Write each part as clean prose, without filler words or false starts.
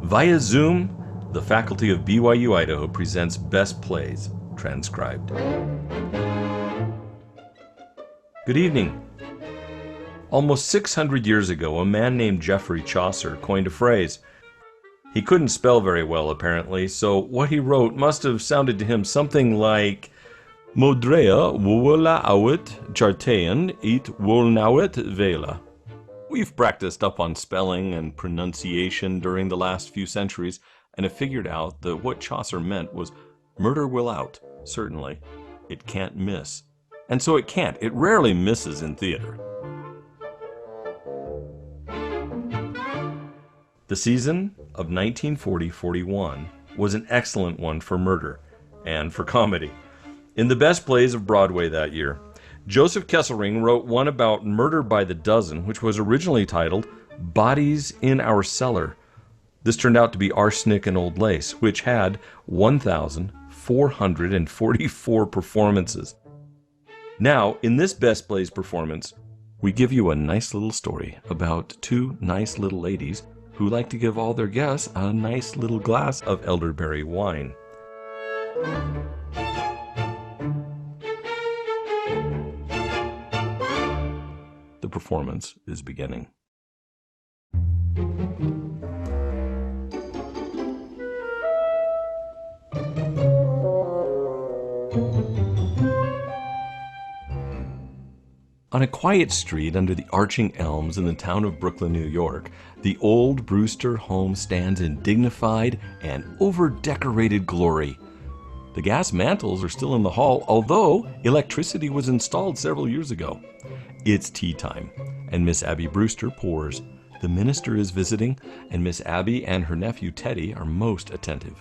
Via Zoom, the faculty of BYU-Idaho presents Best Plays, transcribed. Good evening. Almost 600 years ago, a man named Geoffrey Chaucer coined a phrase. He couldn't spell very well, apparently, so what he wrote must have sounded to him something like Modrea wola awit chartean et wolnawit vela. We've practiced up on spelling and pronunciation during the last few centuries and have figured out that what Chaucer meant was murder will out, certainly. It can't miss. And so it can't. It rarely misses in theater. The season of 1940-41 was an excellent one for murder and for comedy. In the best plays of Broadway that year, Joseph Kesselring wrote one about murder by the dozen, which was originally titled Bodies in Our Cellar. This turned out to be Arsenic and Old Lace, which had 1,444 performances. Now, in this Best Plays performance, we give you a nice little story about two nice little ladies who like to give all their guests a nice little glass of elderberry wine. The performance is beginning. On a quiet street under the arching elms in the town of Brooklyn, New York, the old Brewster home stands in dignified and over-decorated glory. The gas mantles are still in the hall, although electricity was installed several years ago. It's tea time, and Miss Abby Brewster pours. The minister is visiting, and Miss Abby and her nephew Teddy are most attentive.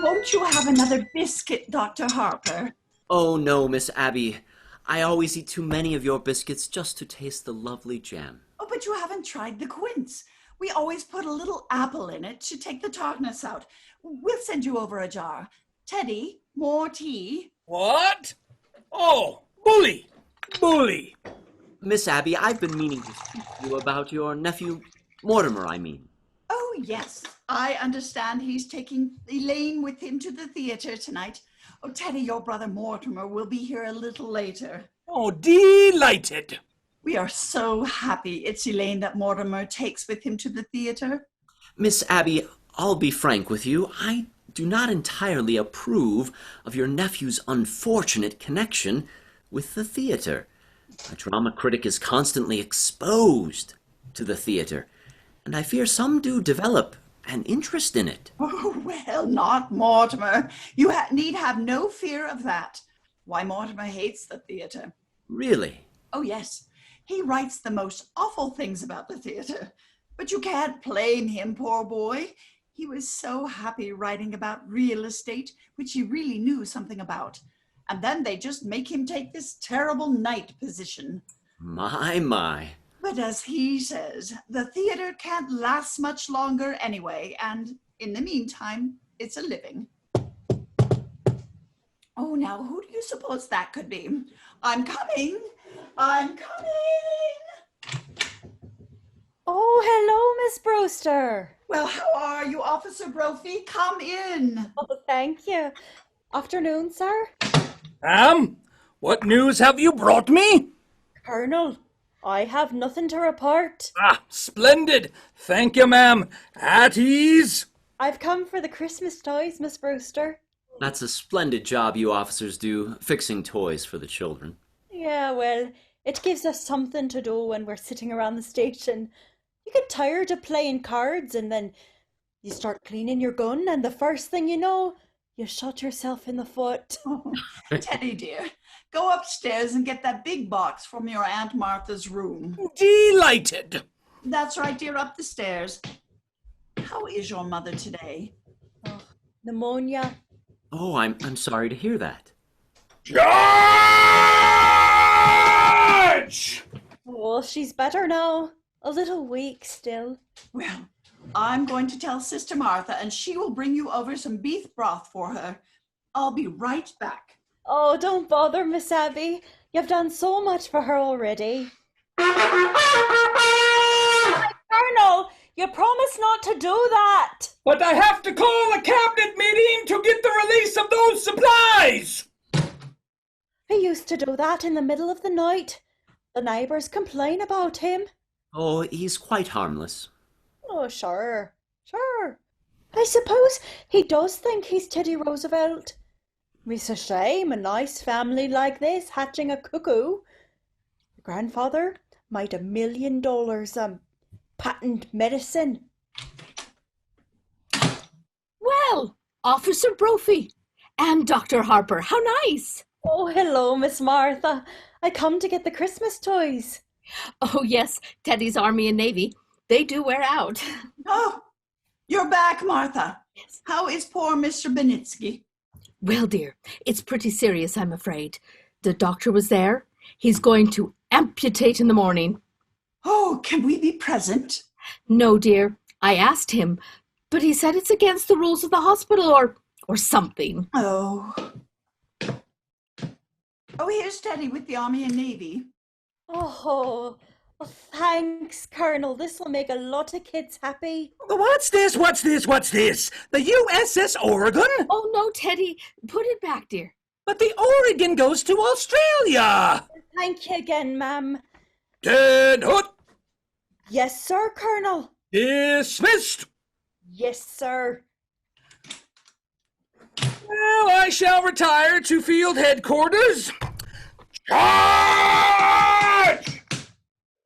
Won't you have another biscuit, Dr. Harper? Oh, no, Miss Abby. I always eat too many of your biscuits just to taste the lovely jam. Oh, but you haven't tried the quince. We always put a little apple in it to take the tartness out. We'll send you over a jar. Teddy, more tea? What? Oh, bully! Bully! Miss Abby, I've been meaning to speak to you about your nephew, Mortimer, I mean. Oh, yes. I understand he's taking Elaine with him to the theater tonight. Oh, Teddy, your brother Mortimer will be here a little later. Oh, delighted! We are so happy it's Elaine that Mortimer takes with him to the theater. Miss Abby, I'll be frank with you. I do not entirely approve of your nephew's unfortunate connection with the theater. A drama critic is constantly exposed to the theater, and I fear some do develop an interest in it. Oh, well, not Mortimer. You need have no fear of that. Why, Mortimer hates the theater. Really? Oh, yes. He writes the most awful things about the theater. But you can't blame him, poor boy. He was so happy writing about real estate, which he really knew something about. And then they just make him take this terrible night position. My. But as he says, the theater can't last much longer anyway, and in the meantime, it's a living. Oh, now, who do you suppose that could be? I'm coming. Oh, hello, Miss Brewster. Well, how are you, Officer Brophy? Come in. Oh, thank you. Afternoon, sir. What news have you brought me? Colonel, I have nothing to report. Ah, splendid. Thank you, ma'am. At ease. I've come for the Christmas toys, Miss Brewster. That's a splendid job you officers do, fixing toys for the children. Yeah, well, it gives us something to do when we're sitting around the station. You get tired of playing cards and then you start cleaning your gun and the first thing you know, you shot yourself in the foot. Oh, Teddy, dear, go upstairs and get that big box from your Aunt Martha's room. Delighted. That's right, dear, up the stairs. How is your mother today? Oh, pneumonia. Oh, I'm sorry to hear that. Charge! Oh, she's better now. A little weak still. Well, I'm going to tell Sister Martha, and she will bring you over some beef broth for her. I'll be right back. Oh, don't bother, Miss Abby. You've done so much for her already. Colonel, you promised us not to do that. But I have to call a cabinet meeting to get the release of those supplies. He used to do that in the middle of the night. The neighbours complain about him. Oh, he's quite harmless. Oh, sure. I suppose he does think he's Teddy Roosevelt. It's a shame a nice family like this hatching a cuckoo. Your grandfather made $1 million patent medicine. Well, Officer Brophy and Dr. Harper, how nice. Oh, hello, Miss Martha. I come to get the Christmas toys. Oh, yes, Teddy's Army and Navy. They do wear out. Oh, you're back, Martha. Yes. How is poor Mr. Benitsky? Well, dear, it's pretty serious, I'm afraid. The doctor was there. He's going to amputate in the morning. Oh, can we be present? No, dear, I asked him, but he said it's against the rules of the hospital or something. Oh. Oh, here's Teddy with the Army and Navy. Oh, thanks, Colonel. This will make a lot of kids happy. What's this? The USS Oregon? Oh, no, Teddy, put it back, dear. But the Oregon goes to Australia. Thank you again, ma'am. Dead hut. Yes, sir, Colonel. Dismissed. Yes, sir. Well, I shall retire to field headquarters. Charge!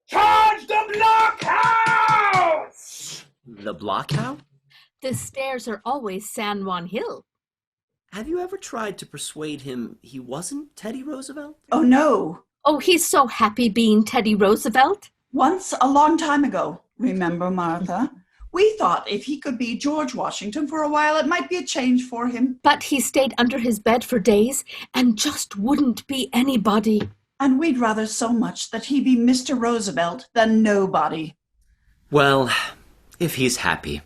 Charge the blockhouse! The blockhouse? The stairs are always San Juan Hill. Have you ever tried to persuade him he wasn't Teddy Roosevelt? Oh, no. Oh, he's so happy being Teddy Roosevelt. Once, a long time ago, remember, Martha? We thought if he could be George Washington for a while, it might be a change for him. But he stayed under his bed for days and just wouldn't be anybody. And we'd rather so much that he be Mr. Roosevelt than nobody. Well, if he's happy.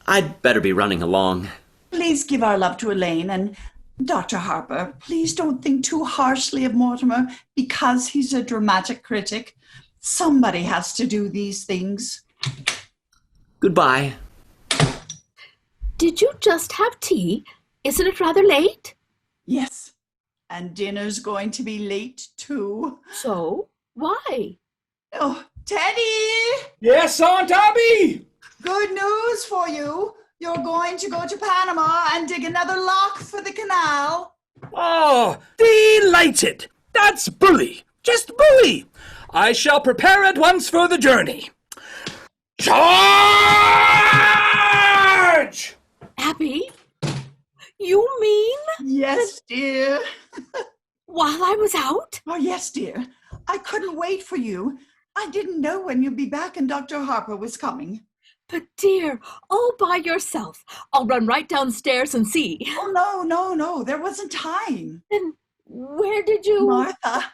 I'd better be running along. Please give our love to Elaine, and Dr. Harper, please don't think too harshly of Mortimer because he's a dramatic critic. Somebody has to do these things. Goodbye. Did you just have tea? Isn't it rather late? Yes, and dinner's going to be late too. So, why? Oh, Teddy! Yes, Aunt Abby! Good news for you. You're going to go to Panama and dig another lock for the canal. Oh, delighted! That's bully! Just bully! I shall prepare at once for the journey. Charge! Abby? You mean Yes, dear. while I was out? Oh, yes, dear. I couldn't wait for you. I didn't know when you'd be back and Dr. Harper was coming. But dear, all by yourself. I'll run right downstairs and see. Oh, no. There wasn't time. Then where did you... Martha,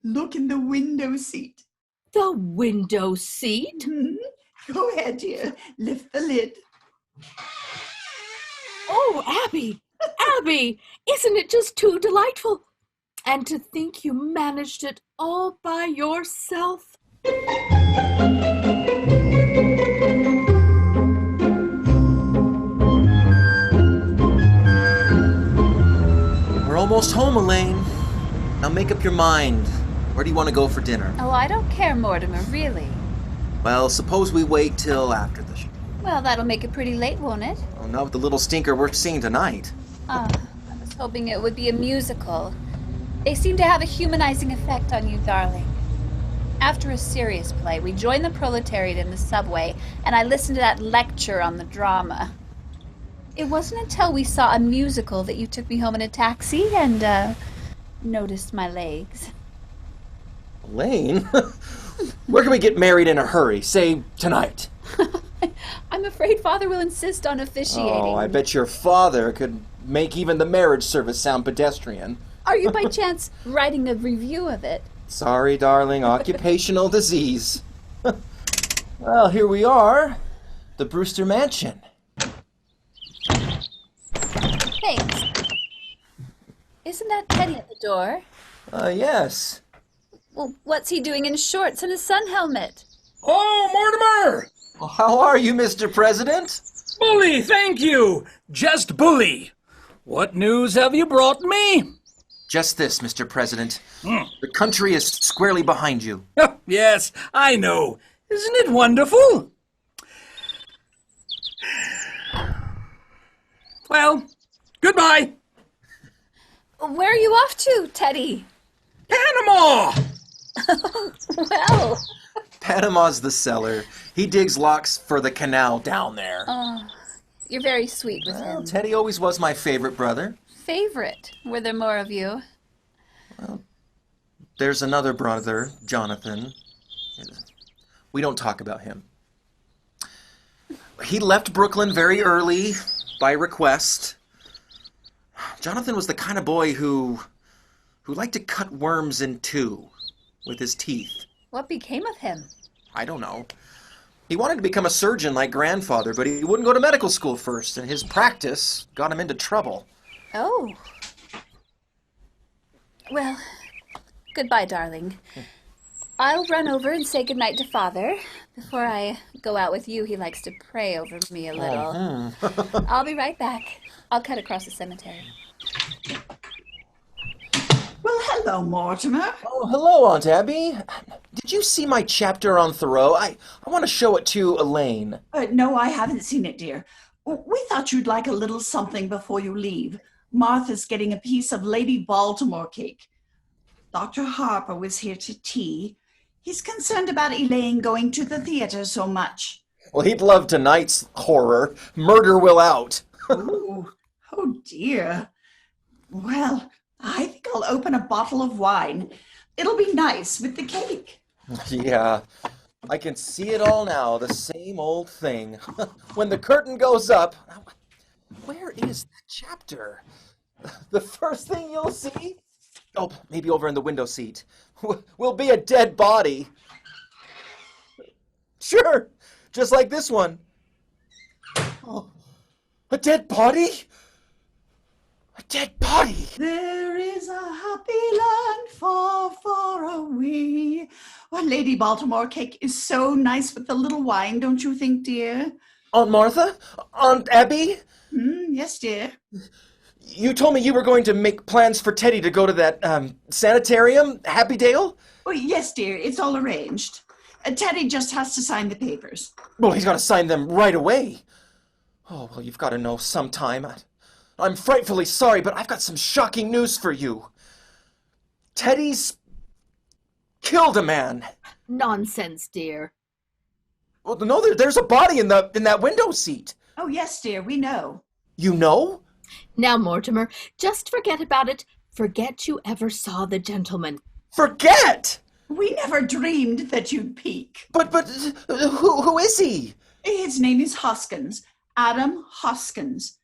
look in the window seat. The window seat? Mhm. Go ahead, dear. Lift the lid. Oh, Abby! Abby! Isn't it just too delightful? And to think you managed it all by yourself. We're almost home, Elaine. Now make up your mind. Where do you want to go for dinner? Oh, I don't care, Mortimer, really. Well, suppose we wait till after the show. Well, that'll make it pretty late, won't it? Oh, not with the little stinker we're seeing tonight. I was hoping it would be a musical. They seem to have a humanizing effect on you, darling. After a serious play, we joined the proletariat in the subway, and I listened to that lecture on the drama. It wasn't until we saw a musical that you took me home in a taxi and, noticed my legs. Elaine? Where can we get married in a hurry? Say, tonight. I'm afraid Father will insist on officiating. Oh, I bet your father could make even the marriage service sound pedestrian. Are you by chance writing a review of it? Sorry, darling, occupational disease. Well, here we are. The Brewster Mansion. Thanks. Isn't that Teddy at the door? Yes. Well, what's he doing in shorts and a sun helmet? Oh, Mortimer! How are you, Mr. President? Bully, thank you. Just bully. What news have you brought me? Just this, Mr. President. The country is squarely behind you. Yes, I know. Isn't it wonderful? Well, goodbye. Where are you off to, Teddy? Panama! Well. Panama's the cellar. He digs locks for the canal down there. Oh, you're very sweet with him. Teddy always was my favorite brother. Favorite? Were there more of you? There's another brother, Jonathan. We don't talk about him. He left Brooklyn very early, by request. Jonathan was the kind of boy who liked to cut worms in two with his teeth. What became of him? I don't know. He wanted to become a surgeon like grandfather, but he wouldn't go to medical school first, and his practice got him into trouble. Oh. Well, goodbye, darling. I'll run over and say goodnight to Father. Before I go out with you, he likes to pray over me a little. I'll be right back. I'll cut across the cemetery. Well, hello, Mortimer. Oh, hello, Aunt Abby. Did you see my chapter on Thoreau? I want to show it to Elaine. No, I haven't seen it, dear. We thought you'd like a little something before you leave. Martha's getting a piece of Lady Baltimore cake. Dr. Harper was here to tea. He's concerned about Elaine going to the theater so much. Well, he'd love tonight's horror. Murder Will Out. Oh dear. Well, I think I'll open a bottle of wine. It'll be nice with the cake. Yeah, I can see it all now, the same old thing. When the curtain goes up... Where is that chapter? The first thing you'll see? Oh, maybe over in the window seat. Will be a dead body. Sure, just like this one. Oh, a dead body? A dead body. There is a happy land far, far away. Well, Lady Baltimore cake is so nice with the little wine, don't you think, dear? Aunt Martha? Aunt Abby? Yes, dear. You told me you were going to make plans for Teddy to go to that sanitarium, Happy Dale? Oh, yes, dear. It's all arranged. Teddy just has to sign the papers. Well, he's got to sign them right away. Oh, well, you've got to know sometime. I'm frightfully sorry, but I've got some shocking news for you. Teddy's killed a man. Nonsense, dear. Well, no, there's a body in that window seat. Oh, yes, dear. We know. You know? Now, Mortimer, just forget about it. Forget you ever saw the gentleman. Forget! We never dreamed that you'd peek. But who is he? His name is Hoskins. Adam Hoskins.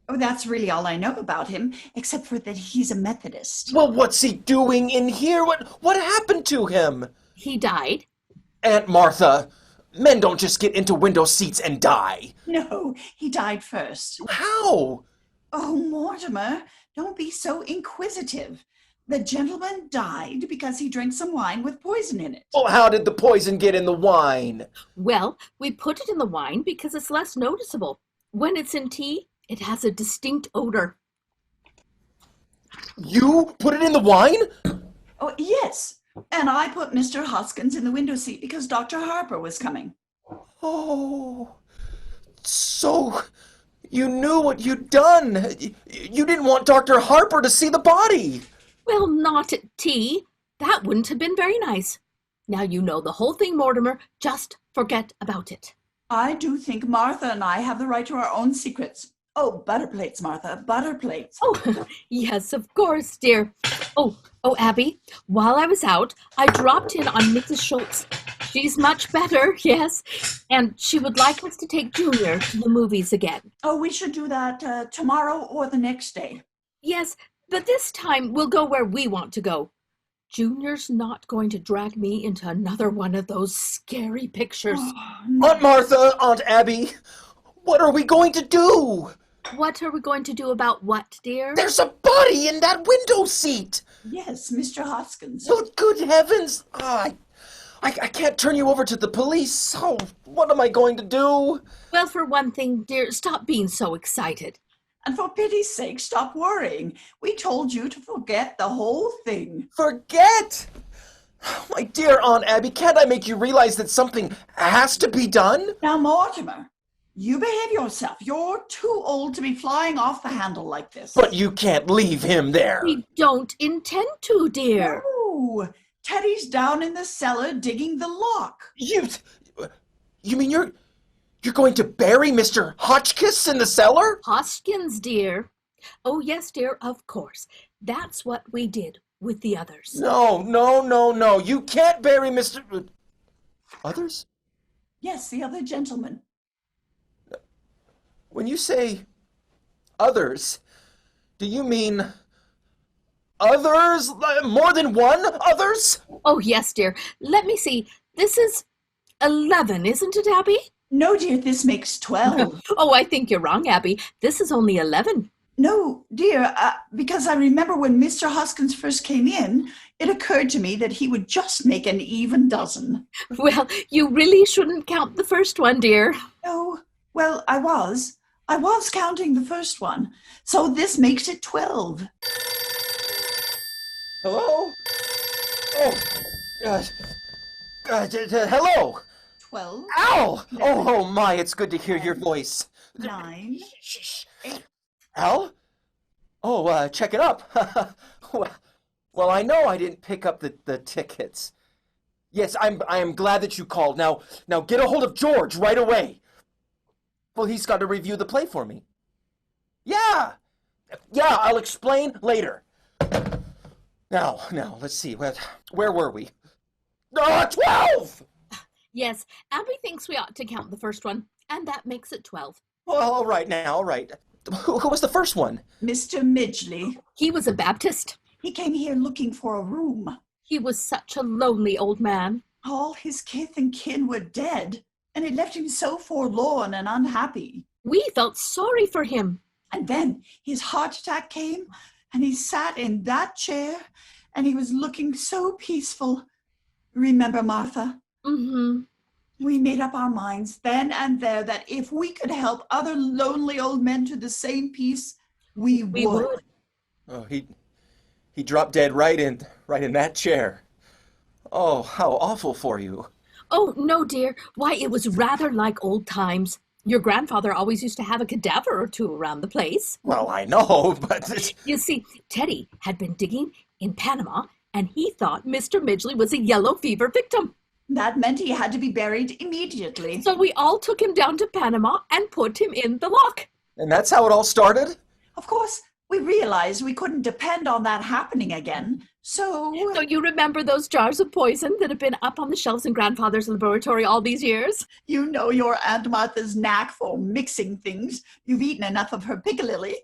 Oh, that's really all I know about him, except for that he's a Methodist. Well, what's he doing in here? What happened to him? He died. Aunt Martha, men don't just get into window seats and die. No, he died first. How? Oh, Mortimer, don't be so inquisitive. The gentleman died because he drank some wine with poison in it. Well, how did the poison get in the wine? Well, we put it in the wine because it's less noticeable. When it's in tea, it has a distinct odor. You put it in the wine? Oh, yes. And I put Mr. Hoskins in the window seat because Dr. Harper was coming. Oh, so you knew what you'd done. You didn't want Dr. Harper to see the body. Well, not at tea. That wouldn't have been very nice. Now you know the whole thing, Mortimer. Just forget about it. I do think Martha and I have the right to our own secrets. Oh, butter plates, Martha, butter plates. Oh, yes, of course, dear. Oh, Abby, while I was out, I dropped in on Mrs. Schultz. She's much better, yes, and she would like us to take Junior to the movies again. Oh, we should do that tomorrow or the next day. Yes, but this time we'll go where we want to go. Junior's not going to drag me into another one of those scary pictures. Oh, no. Aunt Martha, Aunt Abby, what are we going to do? What are we going to do about what, dear? There's a body in that window seat. Yes, Mr. Hoskins. Oh, good heavens. I can't turn you over to the police. Oh, what am I going to do? Well, for one thing, dear, stop being so excited. And for pity's sake, stop worrying. We told you to forget the whole thing. Forget? My dear Aunt Abby, can't I make you realize that something has to be done? Now, Mortimer, you behave yourself. You're too old to be flying off the handle like this. But you can't leave him there. We don't intend to, dear. No, Teddy's down in the cellar digging the lock. You mean you're going to bury Mr. Hotchkiss in the cellar? Hoskins, dear. Oh, yes, dear, of course. That's what we did with the others. No. You can't bury Mr. Others? Yes, the other gentleman. When you say others, do you mean others? More than one others? Oh, yes, dear. Let me see. This is 11, isn't it, Abby? No, dear, this makes 12. Oh, I think you're wrong, Abby. This is only 11. No, dear, because I remember when Mr. Hoskins first came in, it occurred to me that he would just make an even dozen. Well, you really shouldn't count the first one, dear. No, well, I was counting the first one, so this makes it 12. Hello? Oh, hello? 12, Al! Oh, my, it's good to hear your voice. 9, Shh. Al? Oh, check it up. Well, I know I didn't pick up the tickets. Yes, I am glad that you called. Now get a hold of George right away. Well, he's got to review the play for me. Yeah, I'll explain later. Now, let's see. Where were we? 12! Yes, Abby thinks we ought to count the first one, and that makes it 12. Well, all right. Who was the first one? Mr. Midgley. He was a Baptist. He came here looking for a room. He was such a lonely old man. All his kith and kin were dead, and it left him so forlorn and unhappy. We felt sorry for him. And then his heart attack came, and he sat in that chair, and he was looking so peaceful. Remember, Martha? Mm-hmm. We made up our minds then and there that if we could help other lonely old men to the same peace, we would. Oh, he dropped dead right in that chair. Oh, how awful for you. Oh, no, dear. Why, it was rather like old times. Your grandfather always used to have a cadaver or two around the place. Well, I know, but... You see, Teddy had been digging in Panama, and he thought Mr. Midgley was a yellow fever victim. That meant he had to be buried immediately. So we all took him down to Panama and put him in the lock. And that's how it all started? Of course, we realized we couldn't depend on that happening again, so... So you remember those jars of poison that have been up on the shelves in Grandfather's laboratory all these years? You know your Aunt Martha's knack for mixing things. You've eaten enough of her piccalilli.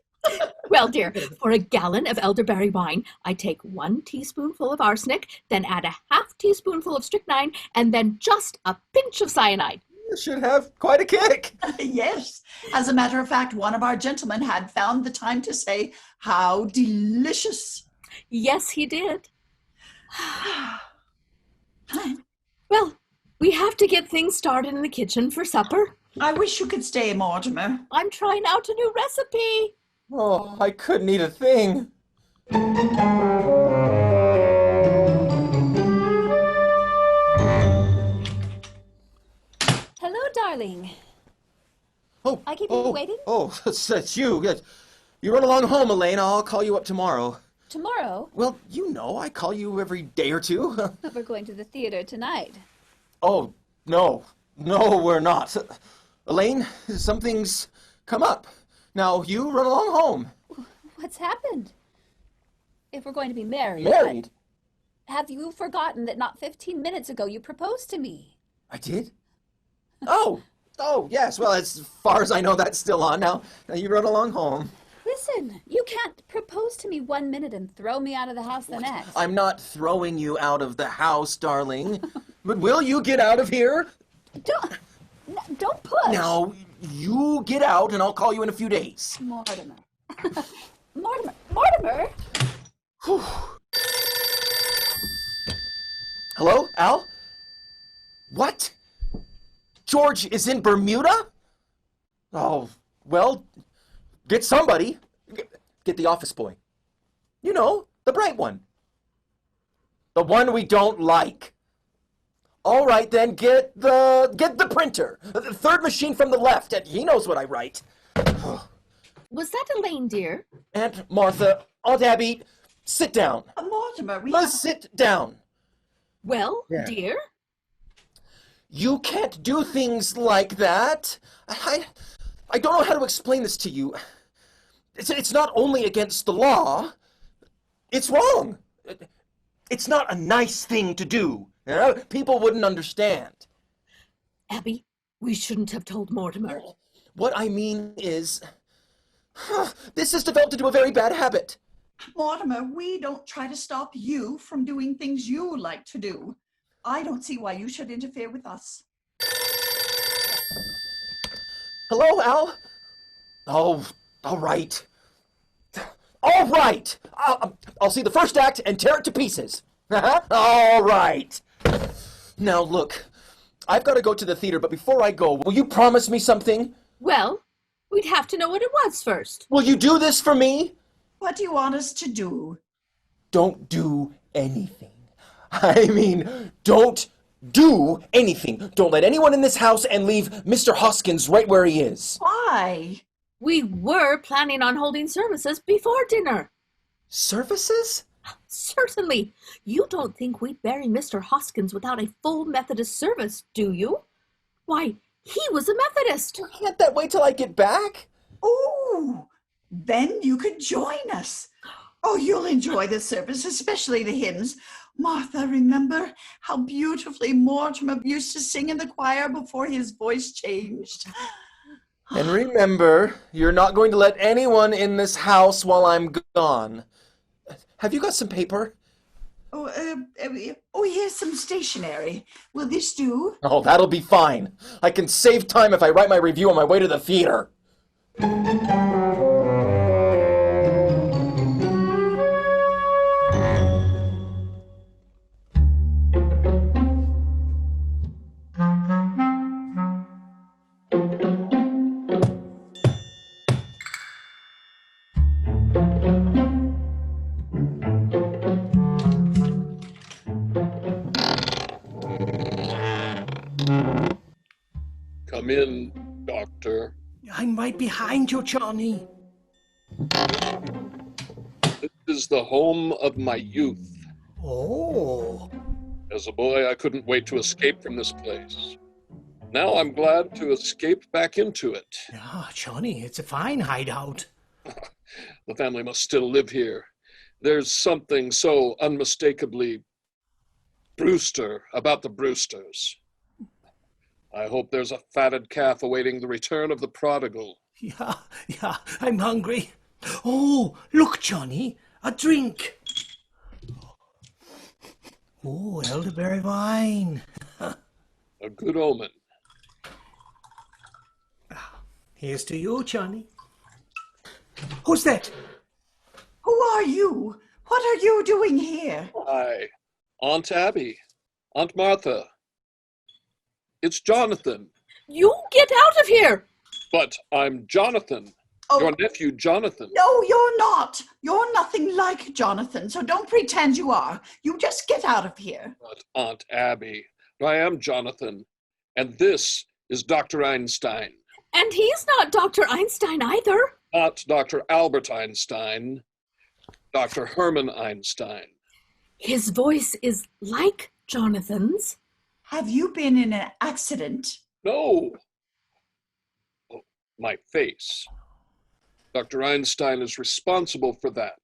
Well, dear, for a gallon of elderberry wine, I take 1 teaspoonful of arsenic, then add a half teaspoonful of strychnine, and then just a pinch of cyanide. You should have quite a kick. Yes. As a matter of fact, one of our gentlemen had found the time to say, "How delicious." Yes, he did. Well, we have to get things started in the kitchen for supper. I wish you could stay, Mortimer. I'm trying out a new recipe. Oh, I couldn't eat a thing. Hello, darling. Oh, I keep you waiting? Oh, that's you. Yes. You run along home, Elaine. I'll call you up tomorrow. Tomorrow? Well, you know, I call you every day or two. But we're going to the theater tonight. Oh, no. No, we're not. Elaine, something's come up. Now, you run along home. What's happened? If we're going to be married... Married? Have you forgotten that not 15 minutes ago you proposed to me? I did? Oh, yes. Well, as far as I know, that's still on. Now you run along home. Listen, you can't propose to me 1 minute and throw me out of the house the next. I'm not throwing you out of the house, darling. But will you get out of here? Don't push. Now, you get out and I'll call you in a few days. Mortimer. Mortimer! Whew. Hello, Al? What? George is in Bermuda? Oh, well, get somebody. Get the office boy. You know, the bright one. The one we don't like. All right, then, get the printer. The third machine from the left, and he knows what I write. Was that Elaine, dear? Aunt Martha, Aunt Abby, sit down. Mortimer, Let's sit down. Well, Yeah. dear? You can't do things like that. I don't know how to explain this to you. It's not only against the law. It's wrong. It's not a nice thing to do. You know? People wouldn't understand. Abby, we shouldn't have told Mortimer. What I mean is, this has developed into a very bad habit. Mortimer, we don't try to stop you from doing things you like to do. I don't see why you should interfere with us. Hello, Al? Oh, all right. All right. I'll see the first act and tear it to pieces. All right. Now, look, I've got to go to the theater, but before I go, will you promise me something? Well, we'd have to know what it was first. Will you do this for me? What do you want us to do? Don't do anything. I mean, don't do anything. Don't let anyone in this house and leave Mr. Hoskins right where he is. Why? We were planning on holding services before dinner. Services? Certainly. You don't think we'd bury Mr. Hoskins without a full Methodist service, do you? Why, he was a Methodist. Can't that wait till I get back? Oh, then you could join us. Oh, you'll enjoy the service, especially the hymns. Martha, remember how beautifully Mortimer used to sing in the choir before his voice changed? And remember, you're not going to let anyone in this house while I'm gone. Have you got some paper? Here's some stationery. Will this do? Oh, that'll be fine. I can save time if I write my review on my way to the theater. Come in, Doctor. I'm right behind you, Johnny. This is the home of my youth. Oh. As a boy, I couldn't wait to escape from this place. Now I'm glad to escape back into it. Yeah, Johnny, it's a fine hideout. The family must still live here. There's something so unmistakably Brewster about the Brewsters. I hope there's a fatted calf awaiting the return of the prodigal. Yeah, I'm hungry. Oh, look, Johnny, a drink. Oh, elderberry wine. A good omen. Here's to you, Johnny. Who's that? Who are you? What are you doing here? Hi, Aunt Abby, Aunt Martha. It's Jonathan. You get out of here! But I'm Jonathan. Oh. Your nephew, Jonathan. No, you're not. You're nothing like Jonathan, so don't pretend you are. You just get out of here. But Aunt Abby, I am Jonathan. And this is Dr. Einstein. And he's not Dr. Einstein either. Not Dr. Albert Einstein. Dr. Herman Einstein. His voice is like Jonathan's. Have you been in an accident? No. Oh, my face. Dr. Einstein is responsible for that.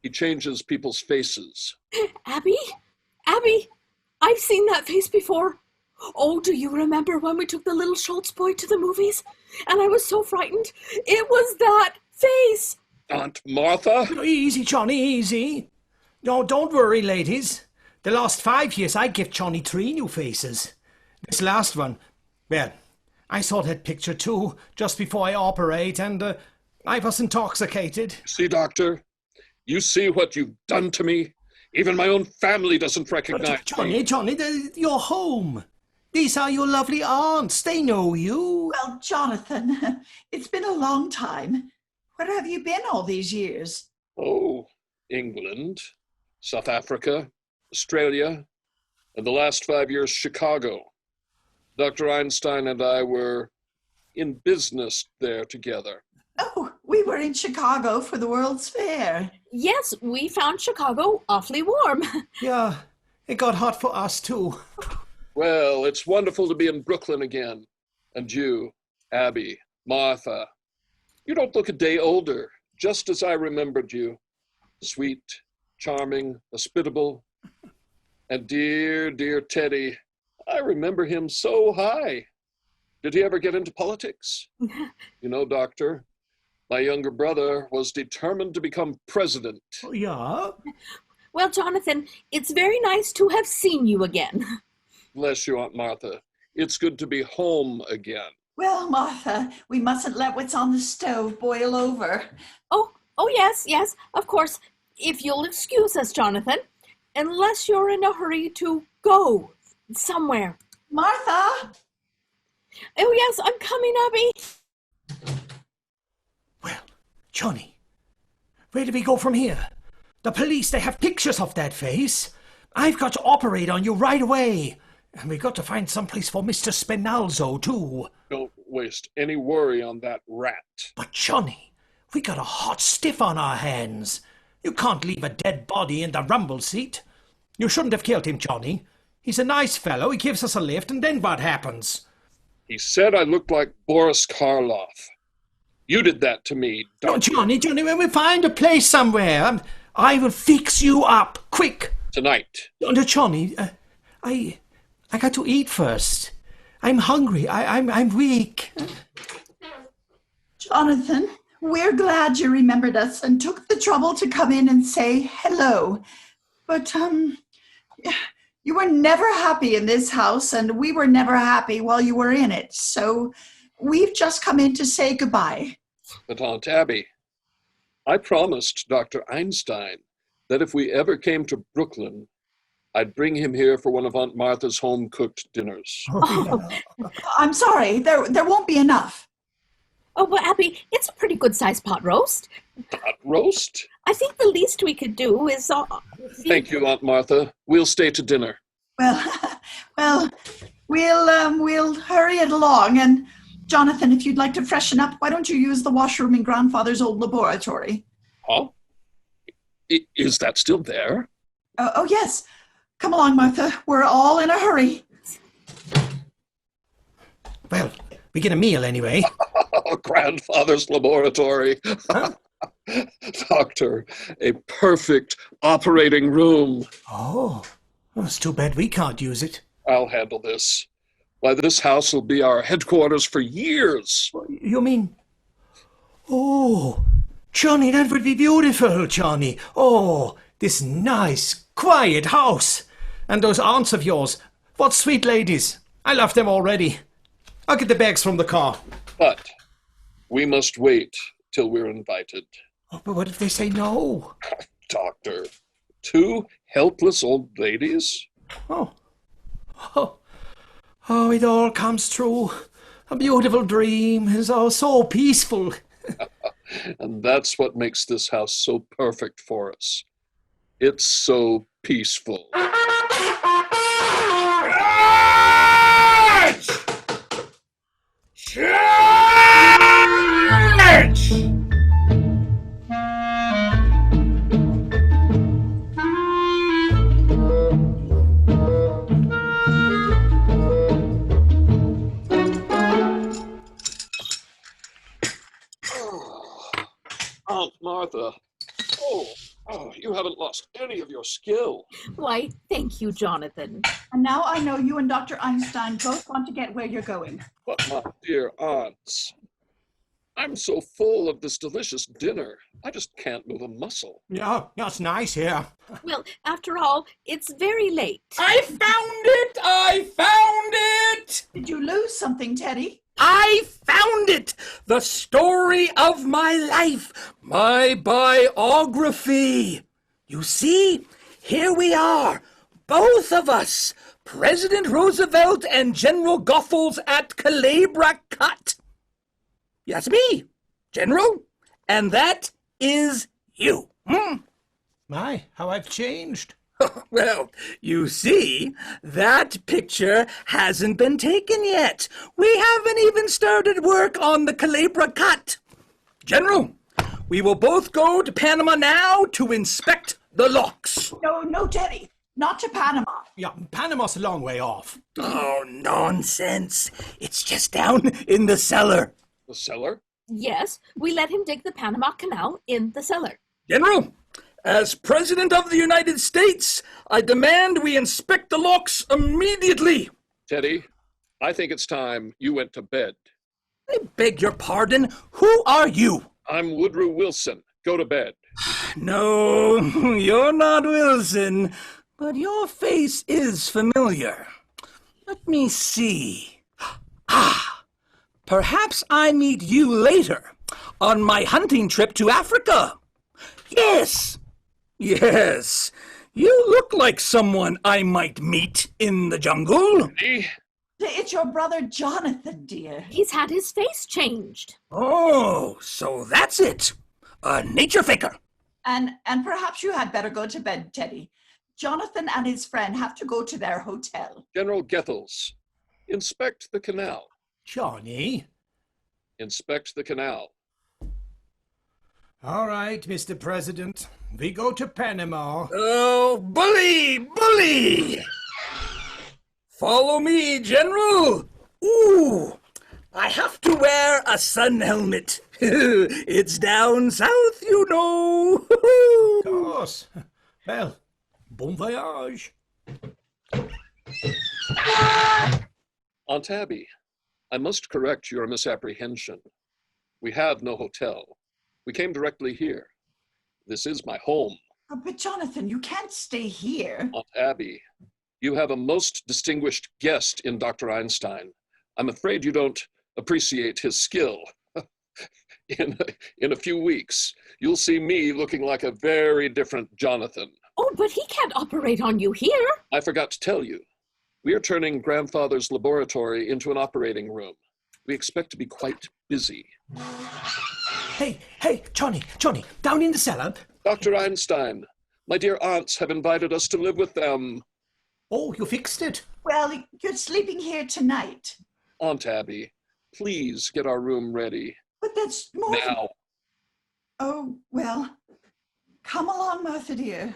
He changes people's faces. Abby, I've seen that face before. Oh, do you remember when we took the little Schultz boy to the movies? And I was so frightened. It was that face. Aunt Martha? Easy, Johnny, easy. No, don't worry, ladies. The last 5 years, I give Johnny 3 new faces. This last one, well, I saw that picture too, just before I operate, and I was intoxicated. See, Doctor? You see what you've done to me? Even my own family doesn't recognize me. Johnny, you're home. These are your lovely aunts. They know you. Well, Jonathan, it's been a long time. Where have you been all these years? Oh, England, South Africa, Australia, and the last 5 years, Chicago. Dr. Einstein and I were in business there together. Oh, we were in Chicago for the World's Fair. Yes, we found Chicago awfully warm. Yeah, it got hot for us too. Well, it's wonderful to be in Brooklyn again. And you, Abby, Martha, you don't look a day older, just as I remembered you. Sweet, charming, hospitable. And dear, dear Teddy, I remember him so high. Did he ever get into politics? You know, Doctor, my younger brother was determined to become president. Yeah? Well, Jonathan, it's very nice to have seen you again. Bless you, Aunt Martha. It's good to be home again. Well, Martha, we mustn't let what's on the stove boil over. Oh, yes, of course. If you'll excuse us, Jonathan, unless you're in a hurry to go somewhere. Martha! Oh, yes, I'm coming, Abby. Well, Johnny, where do we go from here? The police, they have pictures of that face. I've got to operate on you right away. And we've got to find someplace for Mr. Spinalzo, too. Don't waste any worry on that rat. But, Johnny, we got a hot stiff on our hands. You can't leave a dead body in the rumble seat. You shouldn't have killed him, Johnny. He's a nice fellow. He gives us a lift, and then what happens? He said I looked like Boris Karloff. You did that to me, No, Doctor. Johnny, we'll find a place somewhere. I will fix you up, quick. Tonight. No, Johnny, I got to eat first. I'm hungry. I'm weak. Jonathan, we're glad you remembered us and took the trouble to come in and say hello. But, you were never happy in this house, and we were never happy while you were in it. So we've just come in to say goodbye. But Aunt Abby, I promised Dr. Einstein that if we ever came to Brooklyn, I'd bring him here for one of Aunt Martha's home-cooked dinners. I'm sorry, there won't be enough. Oh, well, Abby, it's a pretty good-sized pot roast. Pot roast? I think the least we could do is... Thank you, Aunt Martha. We'll stay to dinner. Well, we'll hurry it along. And Jonathan, if you'd like to freshen up, why don't you use the washroom in Grandfather's old laboratory? Huh? Is that still there? Oh, yes. Come along, Martha. We're all in a hurry. Well, we get a meal anyway. Grandfather's laboratory. Huh? Doctor, a perfect operating room. Oh, well, it's too bad we can't use it. I'll handle this. Why, this house will be our headquarters for years. You mean... Oh, Johnny, that would be beautiful, Johnny. Oh, this nice, quiet house. And those aunts of yours. What sweet ladies. I love them already. I'll get the bags from the car. But we must wait till we're invited. Oh, but what if they say no? Doctor, 2 helpless old ladies? Oh, it all comes true. A beautiful dream. It's all so peaceful. And that's what makes this house so perfect for us. It's so peaceful. Church! Aunt Martha, you haven't lost any of your skill. Why, thank you, Jonathan. And now I know you and Dr. Einstein both want to get where you're going. But my dear aunts, I'm so full of this delicious dinner, I just can't move a muscle. Yeah, it's nice here. Well, after all, it's very late. I found it! Did you lose something, Teddy? I found it! The story of my life, my biography. You see, here we are, both of us, President Roosevelt and General Goethals at Calabria Cut. That's me, General, and that is you. My, how I've changed. Well, you see, that picture hasn't been taken yet. We haven't even started work on the Calabria Cut. General, we will both go to Panama now to inspect the locks. No, Teddy, not to Panama. Yeah, Panama's a long way off. Oh, nonsense. It's just down in the cellar. The cellar? Yes, we let him dig the Panama Canal in the cellar. General, as President of the United States, I demand we inspect the locks immediately. Teddy, I think it's time you went to bed. I beg your pardon. Who are you? I'm Woodrow Wilson. Go to bed. No, you're not Wilson, but your face is familiar. Let me see. Perhaps I meet you later on my hunting trip to Africa. Yes, you look like someone I might meet in the jungle. Teddy? It's your brother Jonathan, dear. He's had his face changed. Oh, so that's it. A nature faker. And perhaps you had better go to bed, Teddy. Jonathan and his friend have to go to their hotel. General Goethals, inspect the canal. Johnny? Inspect the canal. All right, Mr. President. We go to Panama. Oh, bully! Follow me, General. Ooh, I have to wear a sun helmet. It's down south, you know. Of course. Well, bon voyage. Aunt Abby, I must correct your misapprehension. We have no hotel. We came directly here. This is my home. But Jonathan, you can't stay here. Aunt Abby, you have a most distinguished guest in Dr. Einstein. I'm afraid you don't appreciate his skill. In a few weeks, you'll see me looking like a very different Jonathan. Oh, but he can't operate on you here. I forgot to tell you. We are turning Grandfather's laboratory into an operating room. We expect to be quite busy. Hey, Johnny, down in the cellar. Dr. Einstein, my dear aunts have invited us to live with them. Oh, you fixed it? Well, you're sleeping here tonight. Aunt Abby, please get our room ready. But that's more Now. Oh, well, come along, Martha, dear.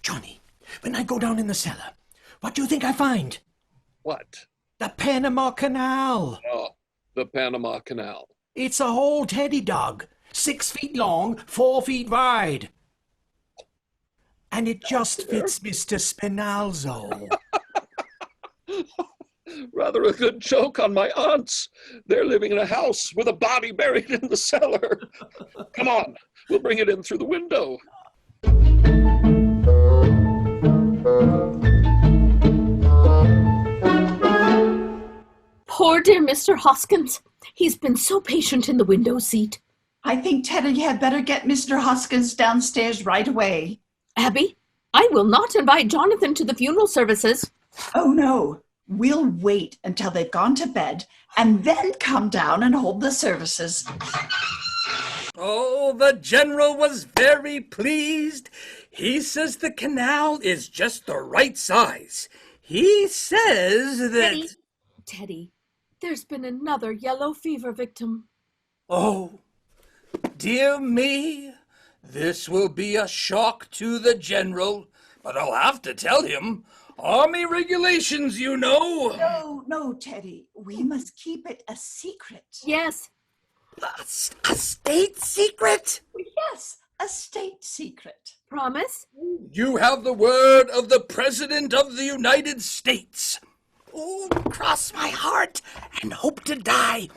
Johnny, when I go down in the cellar, what do you think I find? What? The Panama Canal. Oh, the Panama Canal. It's a whole teddy dog, 6 feet long, 4 feet wide. And it just fits Mr. Spinalzo. Rather a good joke on my aunts. They're living in a house with a body buried in the cellar. Come on, we'll bring it in through the window. Poor dear Mr. Hoskins. He's been so patient in the window seat. I think Teddy had better get Mr. Hoskins downstairs right away. Abby, I will not invite Jonathan to the funeral services. Oh, no. We'll wait until they've gone to bed and then come down and hold the services. Oh, the General was very pleased. He says the canal is just the right size. He says that... Teddy, there's been another yellow fever victim. Oh, dear me. This will be a shock to the General, but I'll have to tell him. Army regulations, you know. No, Teddy. We must keep it a secret. Yes. A state secret? Yes, a state secret. Promise? You have the word of the President of the United States. Oh, cross my heart and hope to die.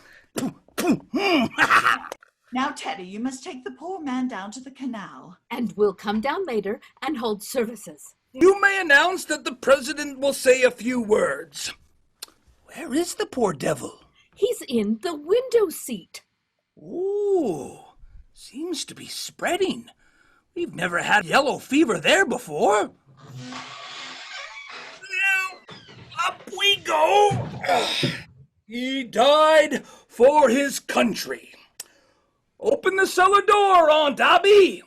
Now, Teddy, you must take the poor man down to the canal. And we'll come down later and hold services. You may announce that the President will say a few words. Where is the poor devil? He's in the window seat. Ooh, seems to be spreading. We've never had yellow fever there before. Now, up we go. He died for his country. Open the cellar door, Aunt Abby.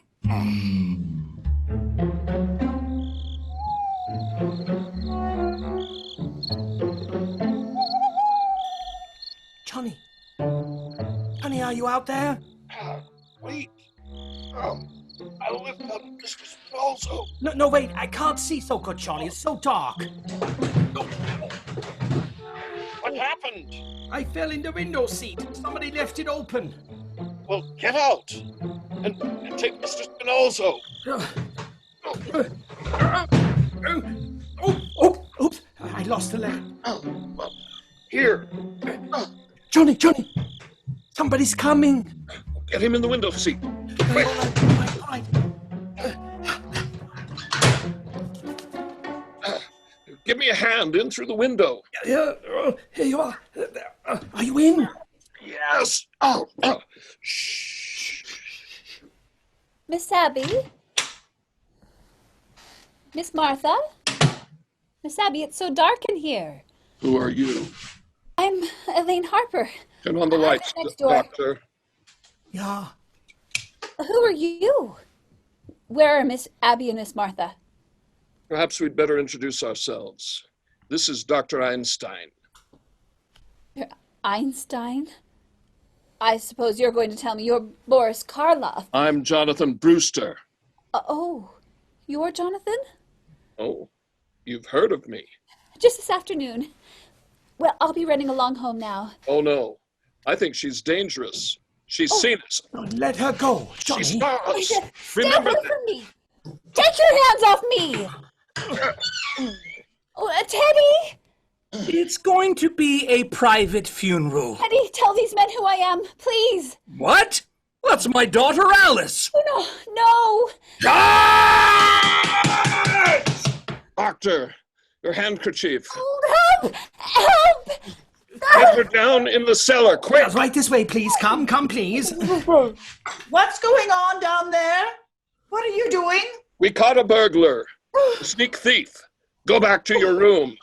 Johnny. Johnny, are you out there? Wait. I'll lift up Mr. Spinozzo. No, wait. I can't see so good, Johnny. It's so dark. What happened? I fell in the window seat. Somebody left it open. Well, get out and take Mr. Spinozzo. Oops. I lost the leg. Well, here. Johnny. Somebody's coming. Get him in the window seat. All right. Give me a hand in through the window. Here you are. Are you in? Yes. Shh. Miss Abby? Miss Martha? Miss Abby, it's so dark in here. Who are you? I'm Elaine Harper. Turn on the lights, Next door. Doctor. Yeah. Who are you? Where are Miss Abby and Miss Martha? Perhaps we'd better introduce ourselves. This is Dr. Einstein. Einstein? I suppose you're going to tell me you're Boris Karloff. I'm Jonathan Brewster. Oh, you're Jonathan? Oh, you've heard of me. Just this afternoon. Well, I'll be running along home now. Oh, no. I think she's dangerous. She's seen us. Let her go, Johnny. She saw us. Step Remember away that. from me! Take your hands off me! Teddy! It's going to be a private funeral. Teddy, tell these men who I am, please! What? That's my daughter Alice. Oh, no! Doctor, your handkerchief. Help! Help! Get her down in the cellar, quick! Right this way, please. Come, please. What's going on down there? What are you doing? We caught a burglar. A sneak thief. Go back to your room.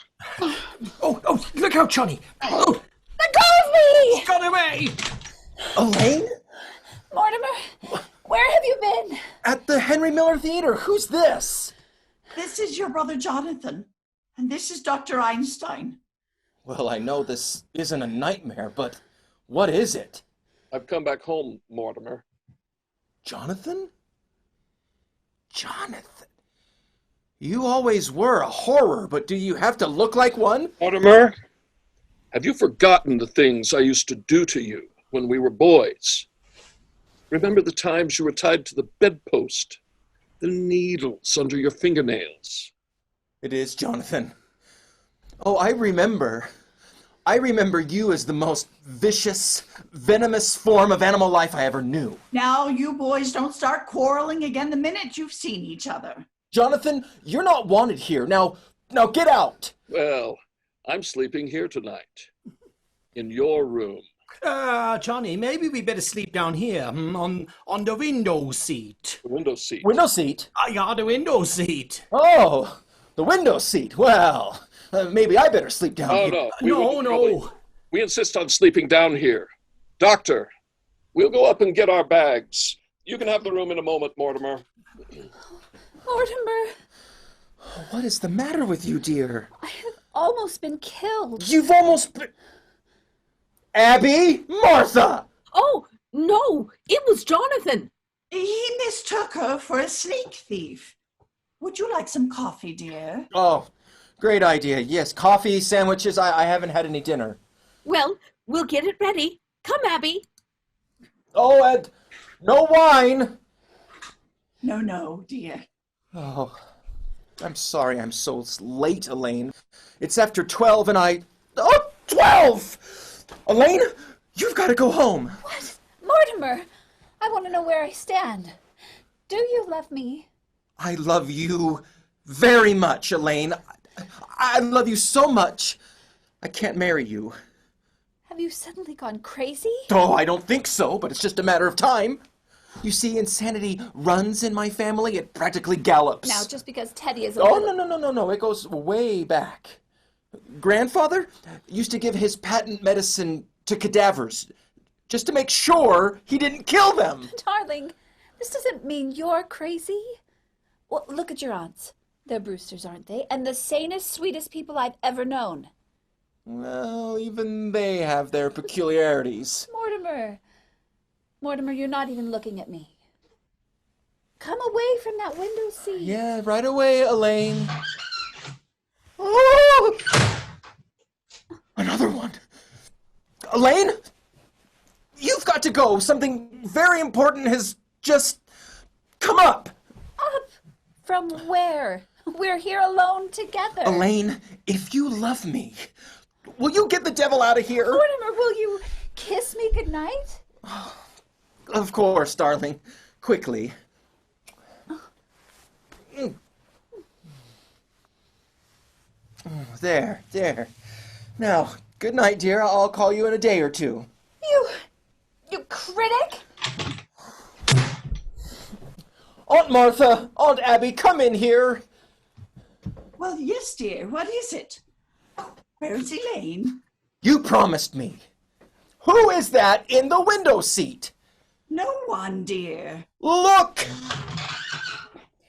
Oh, look out, Johnny. Oh, Let go of me! got away. Elaine? Mortimer, where have you been? At the Henry Miller Theater. Who's this? This is your brother Jonathan, and this is Dr. Einstein. Well, I know this isn't a nightmare, but what is it? I've come back home, Mortimer. Jonathan? Jonathan? You always were a horror, but do you have to look like one? Mortimer, have you forgotten the things I used to do to you when we were boys? Remember the times you were tied to the bedpost? The needles under your fingernails? It is, Jonathan. Oh, I remember. I remember you as the most vicious, venomous form of animal life I ever knew. Now you boys don't start quarreling again the minute you've seen each other. Jonathan, you're not wanted here. Now get out. Well, I'm sleeping here tonight. In your room. Johnny, maybe we better sleep down here on the window seat. The window seat. Window seat? The window seat. Oh, the window seat. Well, maybe I better sleep down here. No. No. We insist on sleeping down here. Doctor, we'll go up and get our bags. You can have the room in a moment, Mortimer. Mortimer, What is the matter with you, dear? I have almost been killed. You've almost been... Abby? Martha! Oh, no, it was Jonathan. He mistook her for a sneak thief. Would you like some coffee, dear? Oh, great idea. Yes, coffee, sandwiches. I haven't had any dinner. Well, we'll get it ready. Come, Abby. Oh, and no wine. No, dear. Oh, I'm sorry I'm so late, Elaine. It's after 12 and I... Oh, 12! Elaine, you've got to go home. What? Mortimer, I want to know where I stand. Do you love me? I love you very much, Elaine. I love you so much. I can't marry you. Have you suddenly gone crazy? Oh, I don't think so, but it's just a matter of time. You see, insanity runs in my family. It practically gallops. Now, just because Teddy is a Oh, little... no. It goes way back. Grandfather used to give his patent medicine to cadavers just to make sure he didn't kill them. Darling, this doesn't mean you're crazy. Well, look at your aunts. They're Brewsters, aren't they? And the sanest, sweetest people I've ever known. Well, even they have their peculiarities. Mortimer, you're not even looking at me. Come away from that window seat. Yeah, right away, Elaine. Oh! Another one. Elaine, you've got to go. Something very important has just come up. Up? From where? We're here alone together. Elaine, if you love me, will you get the devil out of here? Mortimer, will you kiss me goodnight? Of course, darling. Quickly. There. Now, good night, dear. I'll call you in a day or two. You critic? Aunt Martha, Aunt Abby, come in here. Well, yes, dear. What is it? Oh, where's Elaine? You promised me. Who is that in the window seat? No one, dear. Look!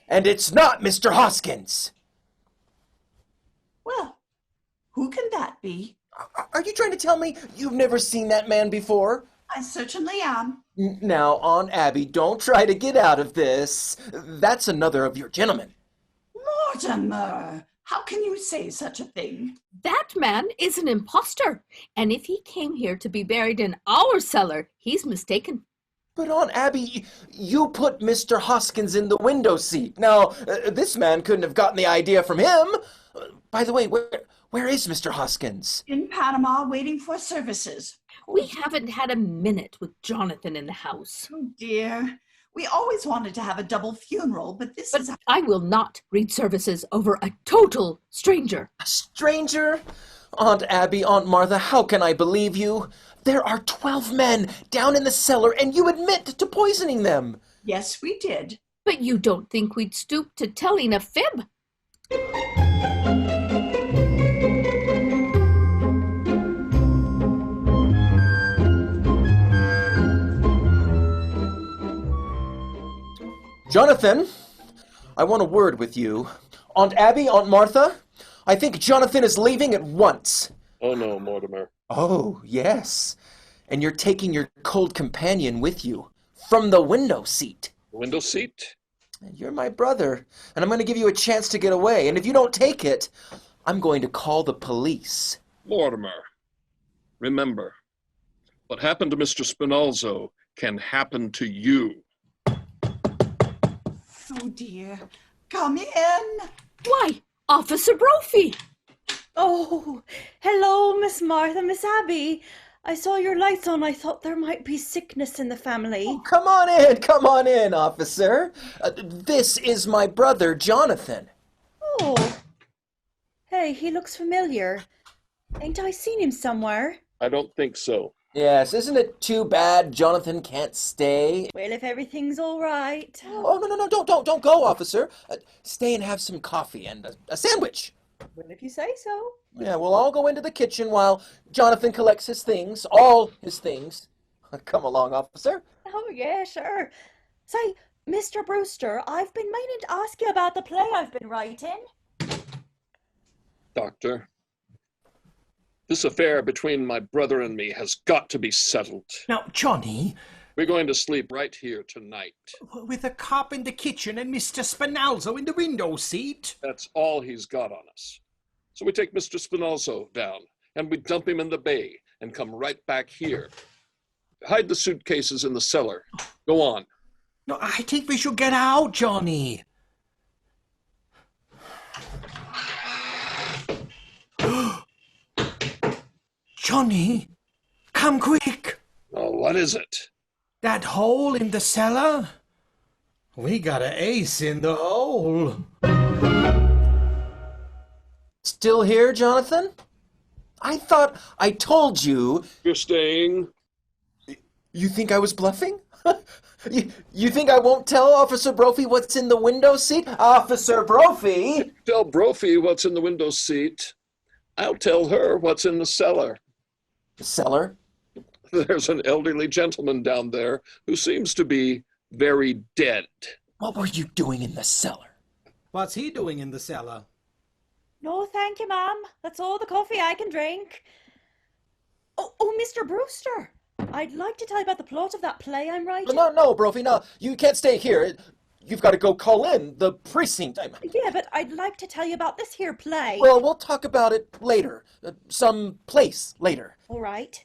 And it's not Mr. Hoskins. Well, who can that be? Are you trying to tell me you've never seen that man before? I certainly am. Now, Aunt Abby, don't try to get out of this. That's another of your gentlemen. Mortimer, how can you say such a thing? That man is an impostor, and if he came here to be buried in our cellar, he's mistaken. But Aunt Abby, you put Mr. Hoskins in the window seat. Now, this man couldn't have gotten the idea from him. By the way, where is Mr. Hoskins? In Panama, waiting for services. We haven't had a minute with Jonathan in the house. Oh, dear. We always wanted to have a double funeral, but this But is... I will not read services over a total stranger. A stranger? Aunt Abby, Aunt Martha, how can I believe you? There are 12 men down in the cellar, and you admit to poisoning them. Yes, we did. But you don't think we'd stoop to telling a fib? Jonathan, I want a word with you. Aunt Abby, Aunt Martha, I think Jonathan is leaving at once. Oh no, Mortimer. Oh, yes. And you're taking your cold companion with you from the window seat. Window seat? You're my brother, and I'm going to give you a chance to get away. And if you don't take it, I'm going to call the police. Mortimer, remember, what happened to Mr. Spinalzo can happen to you. Oh, dear. Come in. Why, Officer Brophy! Oh, hello, Miss Martha, Miss Abby. I saw your lights on. I thought there might be sickness in the family. Oh, come on in, officer. This is my brother, Jonathan. Oh. Hey, he looks familiar. Ain't I seen him somewhere? I don't think so. Yes, isn't it too bad Jonathan can't stay? Well, if everything's all right. Oh, no, don't go, officer. Stay and have some coffee and a sandwich. Well, if you say so. Yeah, we'll all go into the kitchen while Jonathan collects his things, all his things. Come along, officer. Oh, yeah, sure. Say, Mr. Brewster, I've been meaning to ask you about the play I've been writing. Doctor, this affair between my brother and me has got to be settled. Now, Johnny, We're going to sleep right here tonight. with a cop in the kitchen and Mr. Spinalzo in the window seat. That's all he's got on us. So we take Mr. Spinalzo down, and we dump him in the bay and come right back here. Hide the suitcases in the cellar. Go on. No, I think we should get out, Johnny. Johnny, come quick. Oh, what is it? That hole in the cellar? We got an ace in the hole. Still here, Jonathan? I thought I told you. You're staying? You think I was bluffing? You think I won't tell Officer Brophy what's in the window seat? Officer Brophy! Tell Brophy what's in the window seat. I'll tell her what's in the cellar. The cellar? There's an elderly gentleman down there who seems to be very dead. What were you doing in the cellar? What's he doing in the cellar? No, thank you, ma'am. That's all the coffee I can drink. Oh, Mr. Brewster, I'd like to tell you about the plot of that play I'm writing. No, Brophy, no. You can't stay here. You've got to go call in the precinct. Yeah, but I'd like to tell you about this here play. Well, we'll talk about it later. Some place later. All right.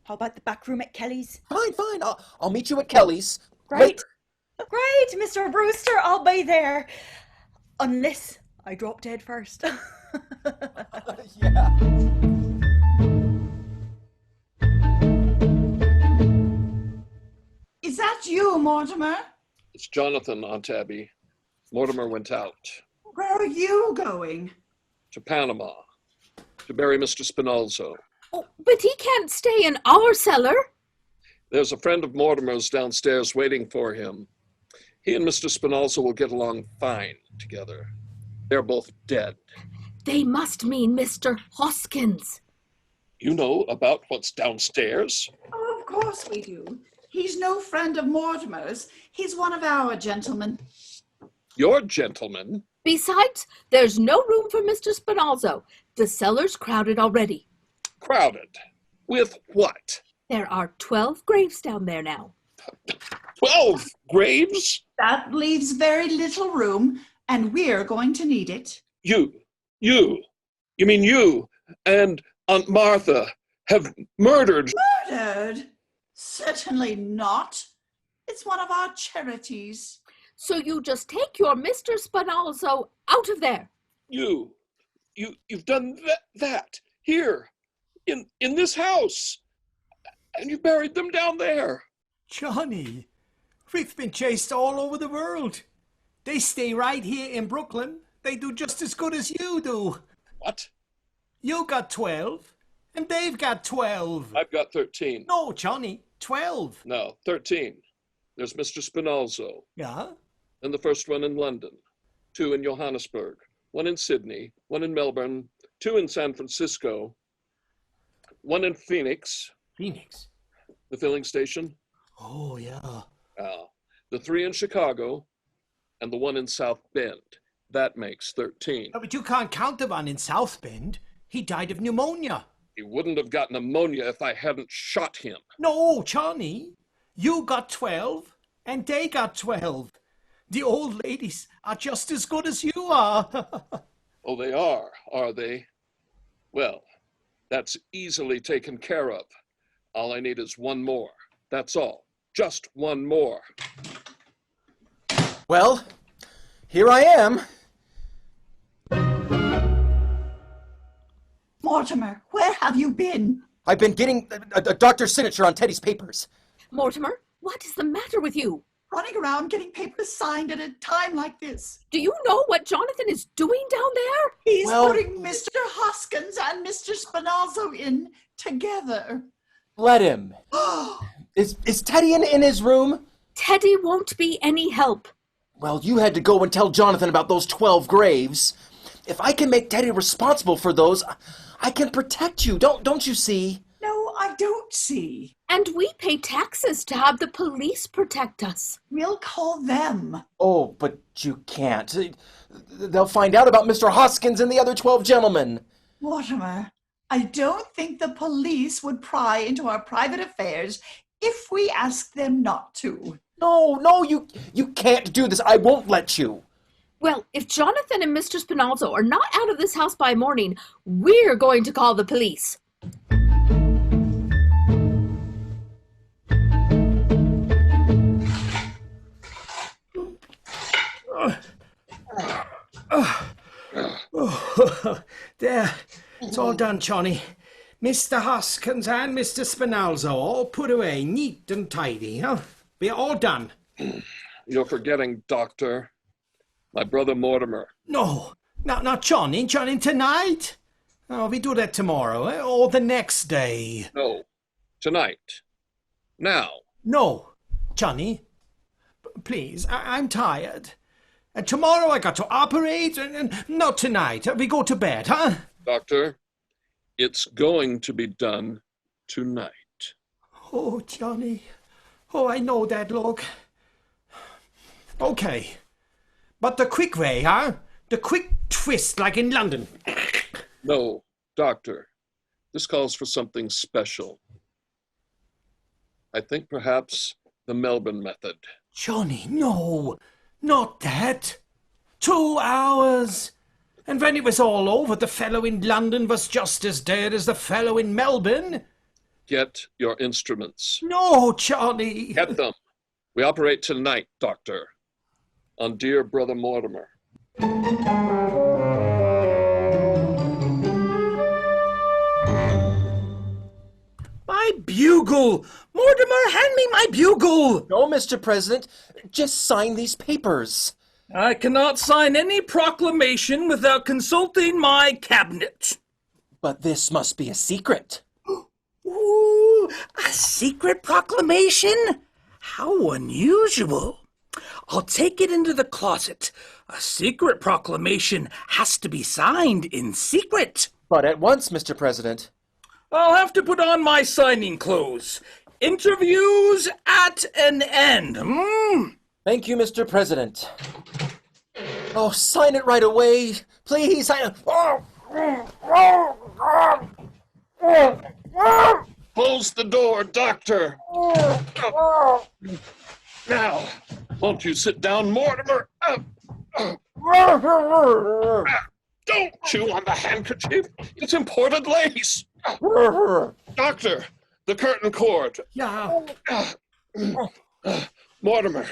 How about the back room at Kelly's? Fine. I'll meet you at Kelly's. Great. Later. Great, Mr. Brewster, I'll be there. Unless I drop dead first. Yeah. Is that you, Mortimer? It's Jonathan, Aunt Abby. Mortimer went out. Where are you going? To Panama. To bury Mr. Spinalzo. Oh, but he can't stay in our cellar. There's a friend of Mortimer's downstairs waiting for him. He and Mr. Spinalzo will get along fine together. They're both dead. They must mean Mr. Hoskins. You know about what's downstairs? Oh, of course we do. He's no friend of Mortimer's. He's one of our gentlemen. Your gentleman? Besides, there's no room for Mr. Spinalzo. The cellar's crowded already. Crowded? With what? There are 12 graves down there now. 12 graves? That leaves very little room, and we're going to need it. You mean you and Aunt Martha have murdered? Murdered? Certainly not. It's one of our charities. So you just take your Mr. Spinalzo out of there. You've done that here, in this house, and you buried them down there. Johnny, we've been chased all over the world. They stay right here in Brooklyn. They do just as good as you do. What? You got 12, and they've got 12. I've got 13. No, Johnny, 12. No, 13. There's Mr. Spinalzo. Yeah? And the first one in London. 2 in Johannesburg. 1 in Sydney. 1 in Melbourne. 2 in San Francisco. 1 in Phoenix. Phoenix? The filling station. Oh, yeah. The 3 in Chicago. And the 1 in South Bend. That makes 13. Oh, but you can't count the one in South Bend. He died of pneumonia. He wouldn't have got pneumonia if I hadn't shot him. No, Johnny. You got 12, and they got 12. The old ladies are just as good as you are. Oh, they are they? Well, that's easily taken care of. All I need is 1 more. That's all. Just 1 more. Well, here I am. Mortimer, where have you been? I've been getting a doctor's signature on Teddy's papers. Mortimer, what is the matter with you? Running around getting papers signed at a time like this. Do you know what Jonathan is doing down there? He's putting Mr. Hoskins and Mr. Spinalzo in together. Let him. Is Teddy in his room? Teddy won't be any help. Well, you had to go and tell Jonathan about those 12 graves. If I can make Teddy responsible for those, I can protect you. Don't you see? No, I don't see. And we pay taxes to have the police protect us. We'll call them. Oh, but you can't. They'll find out about Mr. Hoskins and the other 12 gentlemen. Mortimer, I don't think the police would pry into our private affairs if we asked them not to. No, you can't do this. I won't let you. Well, if Jonathan and Mr. Spinalzo are not out of this house by morning, we're going to call the police. There, it's all done, Johnny. Mr. Hoskins and Mr. Spinalzo all put away, neat and tidy, huh? We're all done. You're forgetting, Doctor. My brother Mortimer. No, not Johnny. Johnny, tonight? Oh, we do that tomorrow, or the next day. No, tonight. Now. No, Johnny, please, I'm tired. And tomorrow I got to operate, and not tonight. We go to bed, huh? Doctor, it's going to be done tonight. Oh, Johnny. Oh, I know that look. Okay. But the quick way, huh? The quick twist like in London. No, Doctor. This calls for something special. I think perhaps the Melbourne method. Johnny, no. Not that. 2 hours. And when it was all over, the fellow in London was just as dead as the fellow in Melbourne. Get your instruments. No, Johnny. Get them. We operate tonight, Doctor. On dear brother Mortimer. My bugle! Mortimer, hand me my bugle! No, Mr. President. Just sign these papers. I cannot sign any proclamation without consulting my cabinet. But this must be a secret. Ooh, a secret proclamation? How unusual. I'll take it into the closet. A secret proclamation has to be signed in secret. But at once, Mr. President. I'll have to put on my signing clothes. Interviews at an end. Thank you, Mr. President. Oh, sign it right away. Please. Close the door, Doctor. Now, won't you sit down, Mortimer? Don't chew on the handkerchief. It's imported lace. Doctor, the curtain cord. Yeah. Mortimer,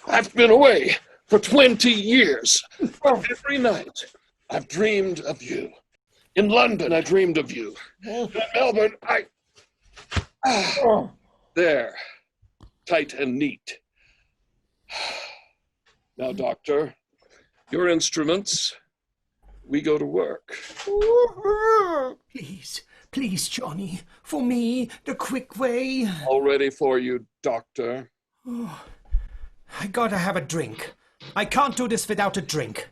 I've been away for 20 years. Every night, I've dreamed of you. In London, I dreamed of you. In Melbourne, There. Tight and neat. Now, Doctor, your instruments. We go to work. Please, Johnny. For me, the quick way. All ready for you, Doctor. Oh, I gotta have a drink. I can't do this without a drink.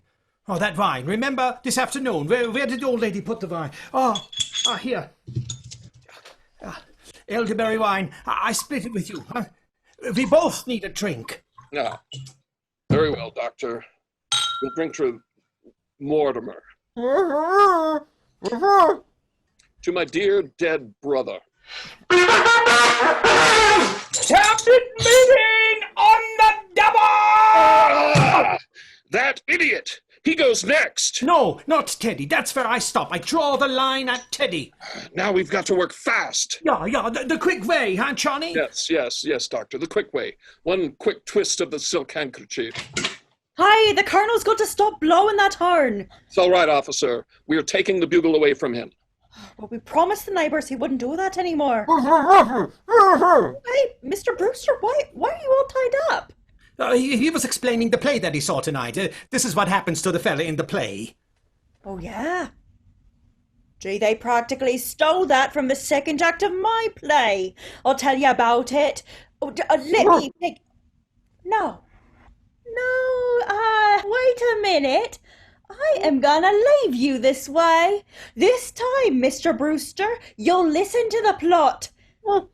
Oh, that wine. Remember this afternoon? Where did the old lady put the wine? Here. Elderberry wine. I split it with you. Huh? We both need a drink. Ah, very well, Doctor. We'll drink to Mortimer. To my dear dead brother. Cabinet meeting on the double! That idiot! He goes next! No, not Teddy. That's where I stop. I draw the line at Teddy. Now we've got to work fast. Yeah, the quick way, huh, Johnny? Yes, Doctor, the quick way. One quick twist of the silk handkerchief. Hi, the Colonel's got to stop blowing that horn. It's all right, officer. We are taking the bugle away from him. Well, we promised the neighbours he wouldn't do that anymore. Hey, Mr. Brewster, why are you all tied up? He was explaining the play that he saw tonight. This is what happens to the fella in the play. Oh, yeah. Gee, they practically stole that from the second act of my play. I'll tell you about it. Oh, let me think. No, wait a minute. I am gonna leave you this way. This time, Mr. Brewster, you'll listen to the plot. Well,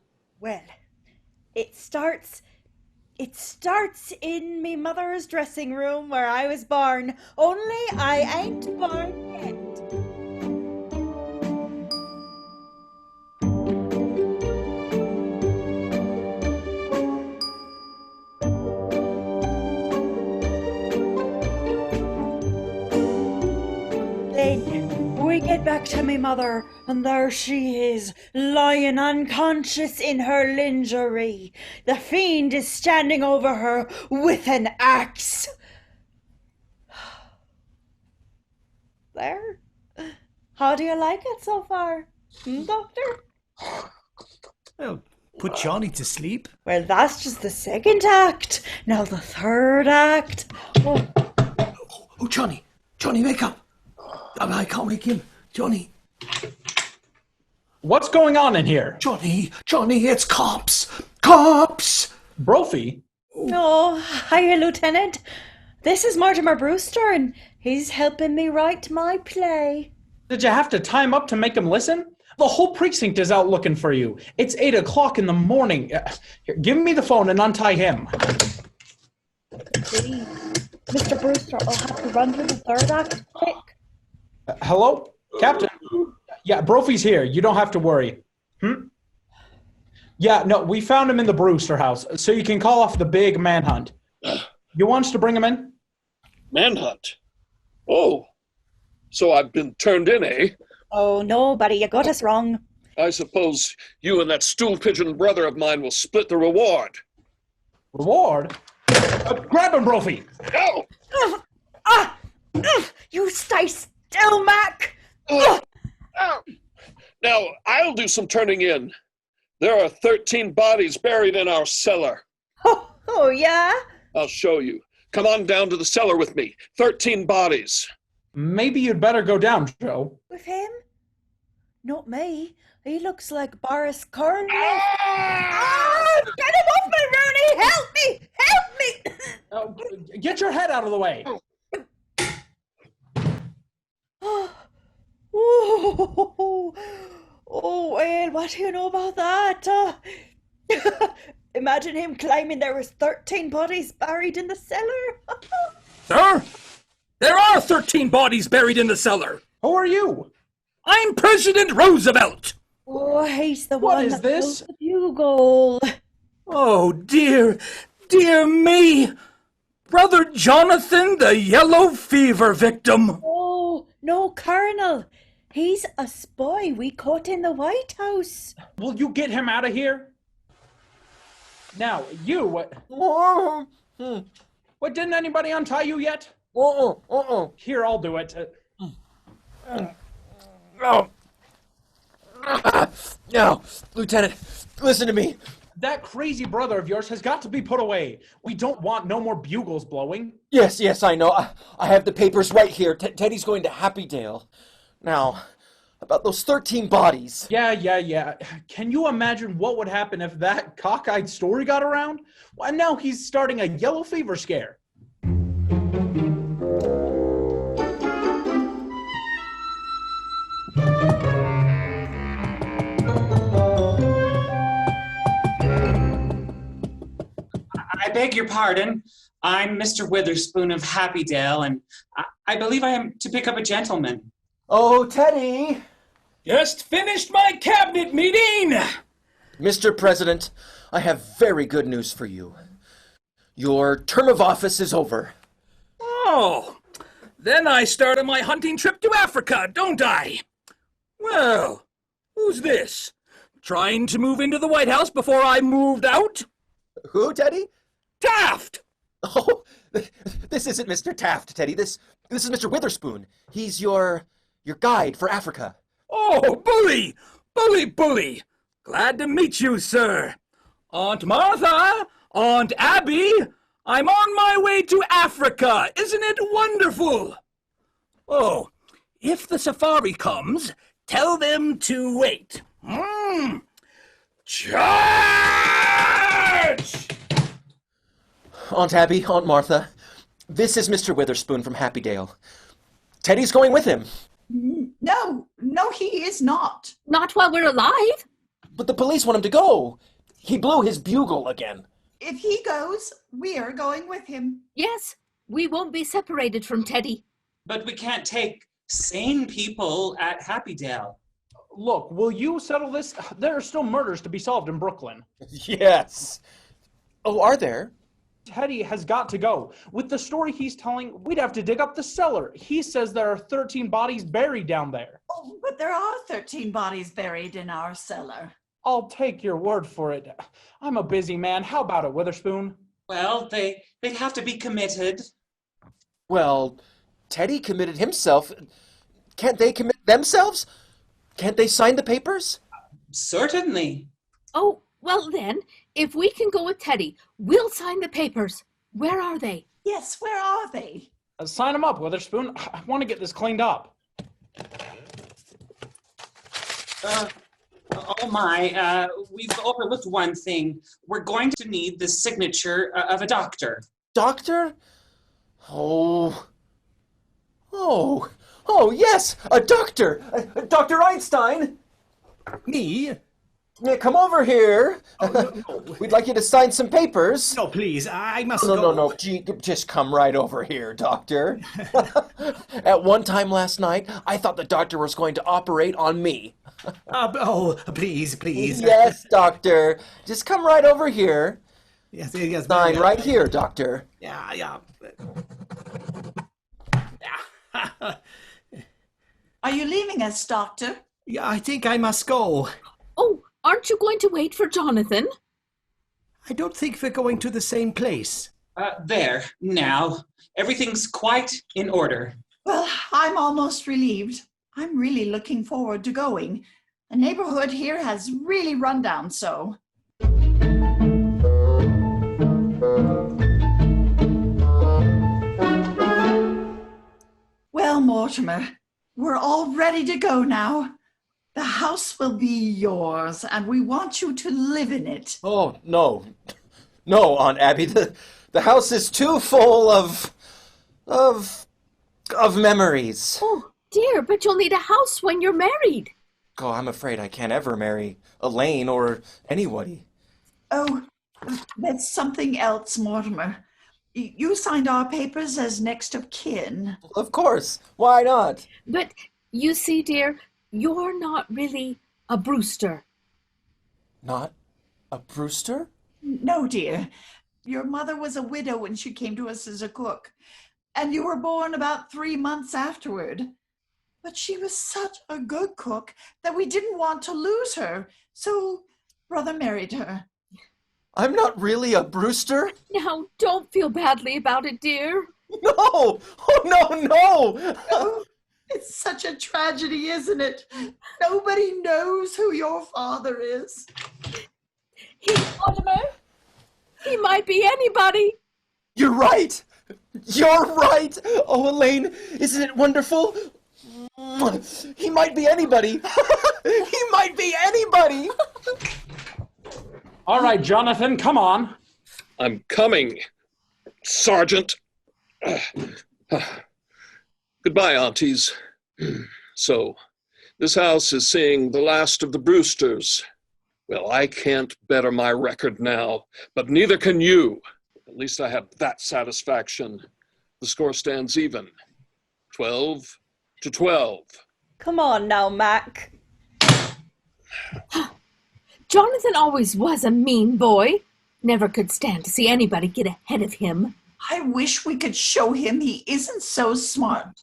it starts in me mother's dressing room where I was born, only I ain't born yet. Then we get back to me mother, and there she is, lying unconscious in her lingerie. The fiend is standing over her with an axe. There? How do you like it so far, Doctor? Well, put Johnny to sleep. Well, that's just the second act. Now the third act. Oh, Johnny, wake up. I can't wake him. Johnny. What's going on in here? Johnny, it's cops. Cops! Brophy? Oh, hiya, Lieutenant. This is Mortimer Brewster, and he's helping me write my play. Did you have to tie him up to make him listen? The whole precinct is out looking for you. It's 8 o'clock in the morning. Here, give me the phone and untie him. Gee, Mr. Brewster, I'll have to run to the third act quick. Hello? Captain? Yeah, Brophy's here. You don't have to worry. Yeah, no, we found him in the Brewster house, so you can call off the big manhunt. You want us to bring him in? Manhunt? Oh, so I've been turned in, eh? Oh, no, buddy, you got us wrong. I suppose you and that stool pigeon brother of mine will split the reward. Reward? Grab him, Brophy! No! You stay still, Mac! Now, I'll do some turning in. There are 13 bodies buried in our cellar. Oh, yeah? I'll show you. Come on down to the cellar with me. 13 bodies. Maybe you'd better go down, Joe. With him? Not me. He looks like Boris Karloff. Get him off me, Rooney! Help me! Help me! Get your head out of the way. Oh, well, what do you know about that? Imagine him claiming there was 13 bodies buried in the cellar. Sir, there are 13 bodies buried in the cellar. Who are you? I'm President Roosevelt. Oh, he's the What one is that this? blows the bugle. Oh, dear me. Brother Jonathan, the yellow fever victim. Oh, no, Colonel. He's a spy we caught in the White House. Will you get him out of here? Now, you... What, didn't anybody untie you yet? Here, I'll do it. No, Lieutenant, listen to me. That crazy brother of yours has got to be put away. We don't want no more bugles blowing. Yes, I know. I have the papers right here. Teddy's going to Happydale. Now, about those 13 bodies. Yeah. Can you imagine what would happen if that cockeyed story got around? Well, now he's starting a yellow fever scare. I beg your pardon. I'm Mr. Witherspoon of Happydale, and I believe I am to pick up a gentleman. Oh, Teddy! Just finished my cabinet meeting! Mr. President, I have very good news for you. Your term of office is over. Oh, then I start on my hunting trip to Africa, don't I? Well, who's this? Trying to move into the White House before I moved out? Who, Teddy? Taft! Oh, this isn't Mr. Taft, Teddy. This is Mr. Witherspoon. He's your guide for Africa. Oh, bully! Glad to meet you, sir. Aunt Martha, Aunt Abby, I'm on my way to Africa. Isn't it wonderful? Oh, if the safari comes, tell them to wait. Charge! Aunt Abby, Aunt Martha, this is Mr. Witherspoon from Happydale. Teddy's going with him. No, he is not. Not while we're alive? But the police want him to go. He blew his bugle again. If he goes, we are going with him. Yes, we won't be separated from Teddy. But we can't take sane people at Happydale. Look, will you settle this? There are still murders to be solved in Brooklyn. Yes. Oh, are there? Teddy has got to go. With the story he's telling, we'd have to dig up the cellar. He says there are 13 bodies buried down there. Oh, but there are 13 bodies buried in our cellar. I'll take your word for it. I'm a busy man. How about it, Witherspoon? Well, they'd have to be committed. Well, Teddy committed himself. Can't they commit themselves? Can't they sign the papers? Certainly. Oh, well then, if we can go with Teddy, we'll sign the papers. Where are they? Yes, where are they? Sign them up, Witherspoon. I want to get this cleaned up. Oh my, we've overlooked one thing. We're going to need the signature of a doctor. Doctor? Oh, yes, a doctor! Dr. Einstein! Me? Yeah, come over here. No. We'd like you to sign some papers. No, please, I must No, go. no. Gee, just come right over here, doctor. At one time last night, I thought the doctor was going to operate on me. Please. Yes, doctor. Just come right over here. Yes. Sign right here, doctor. Yeah. Are you leaving us, Doctor? Yeah, I think I must go. Oh, aren't you going to wait for Jonathan? I don't think we're going to the same place. There, now. Everything's quite in order. Well, I'm almost relieved. I'm really looking forward to going. The neighborhood here has really run down so. Well, Mortimer, we're all ready to go now. The house will be yours, and we want you to live in it. Oh, no, Aunt Abby. The house is too full of memories. Oh, dear, but you'll need a house when you're married. Oh, I'm afraid I can't ever marry Elaine or anybody. Oh, that's something else, Mortimer. You signed our papers as next of kin. Of course. Why not? But you see, dear, you're not really a Brewster. Not a Brewster? No, dear. Your mother was a widow when she came to us as a cook, and you were born about 3 months afterward. But she was such a good cook that we didn't want to lose her, so brother married her. I'm not really a Brewster? Now, don't feel badly about it, dear. No! Oh, no! Oh, it's such a tragedy, isn't it? Nobody knows who your father is. Mortimer? He might be anybody. You're right! You're right! Oh, Elaine, isn't it wonderful? He might be anybody. He might be anybody. All right, Jonathan, come on. I'm coming, Sergeant. Goodbye, aunties. So, this house is seeing the last of the Brewsters. Well, I can't better my record now, but neither can you. At least I have that satisfaction. The score stands even. 12-12. Come on now, Mac. Jonathan always was a mean boy. Never could stand to see anybody get ahead of him. I wish we could show him he isn't so smart.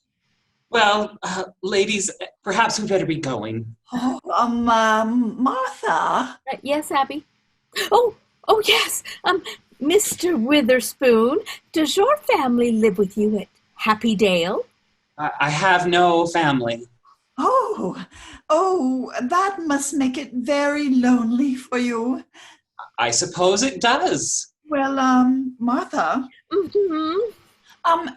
Well, ladies, perhaps we better be going. Oh, Martha. Yes, Abby? Oh, yes. Mr. Witherspoon, does your family live with you at Happy Dale? I have no family. Oh, that must make it very lonely for you. I suppose it does. Well, Martha. Mm-hmm.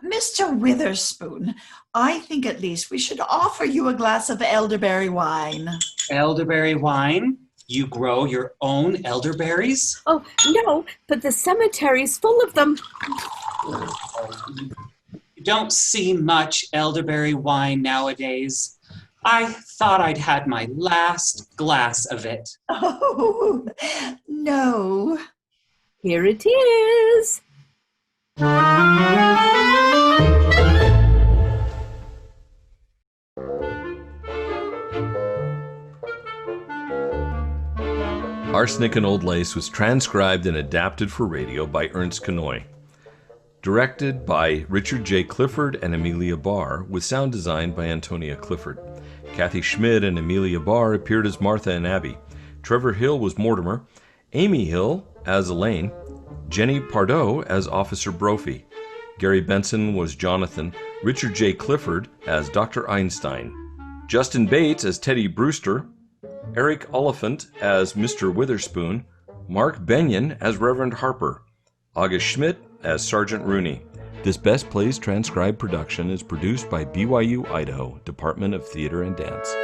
Mr. Witherspoon, I think at least we should offer you a glass of elderberry wine. Elderberry wine? You grow your own elderberries? Oh, no, but the cemetery's full of them. You don't see much elderberry wine nowadays. I thought I'd had my last glass of it. Oh, no. Here it is. Arsenic and Old Lace was transcribed and adapted for radio by Ernst Kanoy. Directed by Richard J. Clifford and Amelia Barr, with sound design by Antonia Clifford. Kathy Schmidt and Amelia Barr appeared as Martha and Abby. Trevor Hill was Mortimer. Amy Hill as Elaine. Jenny Pardoe as Officer Brophy. Gary Benson was Jonathan. Richard J. Clifford as Dr. Einstein. Justin Bates as Teddy Brewster. Eric Oliphant as Mr. Witherspoon. Mark Benyon as Reverend Harper. August Schmidt as Sergeant Rooney. This Best Plays transcribed production is produced by BYU-Idaho, Department of Theater and Dance.